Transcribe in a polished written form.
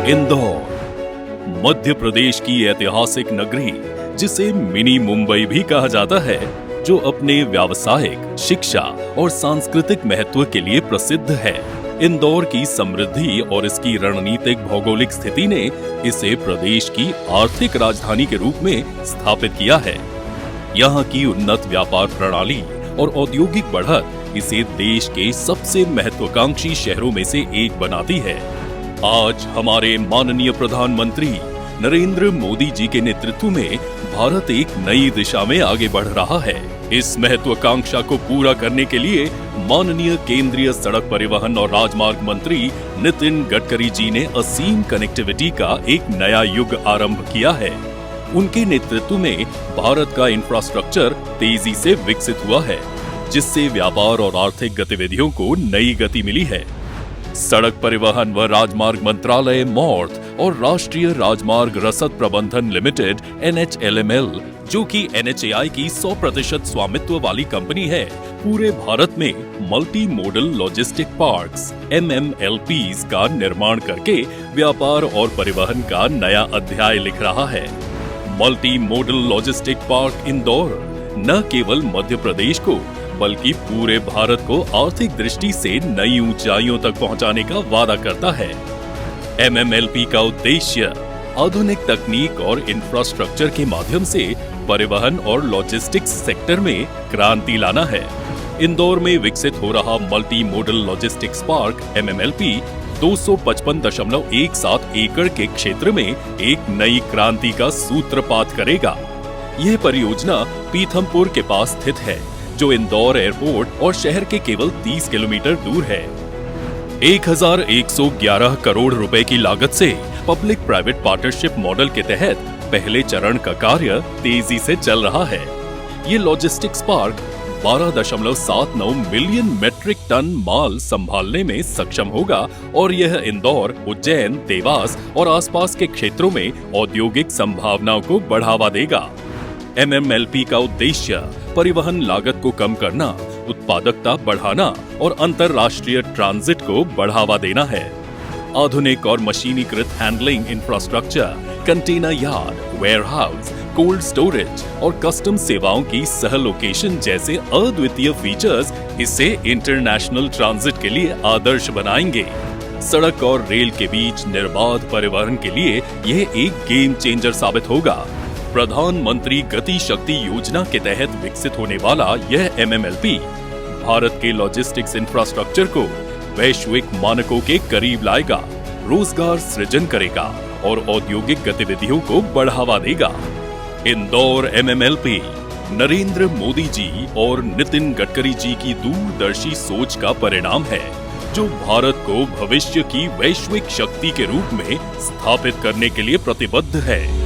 इंदौर मध्य प्रदेश की ऐतिहासिक नगरी, जिसे मिनी मुंबई भी कहा जाता है, जो अपने व्यावसायिक, शिक्षा और सांस्कृतिक महत्व के लिए प्रसिद्ध है। इंदौर की समृद्धि और इसकी रणनीतिक भौगोलिक स्थिति ने इसे प्रदेश की आर्थिक राजधानी के रूप में स्थापित किया है। यहाँ की उन्नत व्यापार प्रणाली और औद्योगिक बढ़त इसे देश के सबसे महत्वाकांक्षी शहरों में से एक बनाती है। आज हमारे माननीय प्रधानमंत्री नरेंद्र मोदी जी के नेतृत्व में भारत एक नई दिशा में आगे बढ़ रहा है। इस महत्वाकांक्षा को पूरा करने के लिए माननीय केंद्रीय सड़क परिवहन और राजमार्ग मंत्री नितिन गडकरी जी ने असीम कनेक्टिविटी का एक नया युग आरंभ किया है। उनके नेतृत्व में भारत का इंफ्रास्ट्रक्चर तेजी से विकसित हुआ है, जिससे व्यापार और आर्थिक गतिविधियों को नई गति मिली है। सड़क परिवहन व राजमार्ग मंत्रालय मॉर्थ और राष्ट्रीय राजमार्ग रसद प्रबंधन लिमिटेड NHLML, जो कि NHAI की 100% स्वामित्व वाली कंपनी है, पूरे भारत में multi modal logistic parks MMLPs का निर्माण करके व्यापार और परिवहन का नया अध्याय लिख रहा है। Multi modal logistic park Indore न केवल मध्य प्रदेश को बल्कि पूरे भारत को आर्थिक दृष्टि से नई ऊंचाइयों तक पहुंचाने का वादा करता है। MMLP का उद्देश्य आधुनिक तकनीक और इंफ्रास्ट्रक्चर के माध्यम से परिवहन और लॉजिस्टिक्स सेक्टर में क्रांति लाना है। इंदौर में विकसित हो रहा multi modal logistics park MMLP 255.17 एकड़ के क्षेत्र में एक नई क्रांति का सूत्रपात करेगा। यह परियोजना पीथमपुर के पास स्थित है, जो इंदौर एयरपोर्ट और शहर के केवल 30 किलोमीटर दूर है। 1111 करोड़ रुपए की लागत से पब्लिक प्राइवेट पार्टनरशिप मॉडल के तहत पहले चरण का कार्य तेजी से चल रहा है। ये logistics park 12.79 million metric ton माल संभालने में सक्षम होगा और यह इंदौर, उज्जैन, देवास और आसपास के क्षेत्रों में औद्योगिक संभावनाओं को बढ़ावा देगा। MMLP का उद्देश्य परिवहन लागत को कम करना, उत्पादकता बढ़ाना और अंतरराष्ट्रीय ट्रांजिट को बढ़ावा देना है। आधुनिक और मशीनीकृत handling infrastructure, container yard, warehouse, cold storage और कस्टम सेवाओं की सह लोकेशन जैसे अद्वितीय फीचर्स इसे इंटरनेशनल ट्रांजिट के लिए आदर्श बनाएंगे। सड़क और रेल के बीच निर्बाध परिवहन के लिए यह एक गेम चेंजर साबित होगा। प्रधानमंत्री गति शक्ति योजना के तहत विकसित होने वाला यह MMLP भारत के लॉजिस्टिक्स इंफ्रास्ट्रक्चर को वैश्विक मानकों के करीब लाएगा, रोजगार सृजन करेगा और औद्योगिक गतिविधियों को बढ़ावा देगा। इंदौर MMLP नरेंद्र मोदी जी और नितिन गडकरी जी की दूरदर्शी सोच का परिणाम है, जो भारत को भविष्य की वैश्विक शक्ति के रूप में स्थापित करने के लिए प्रतिबद्ध है।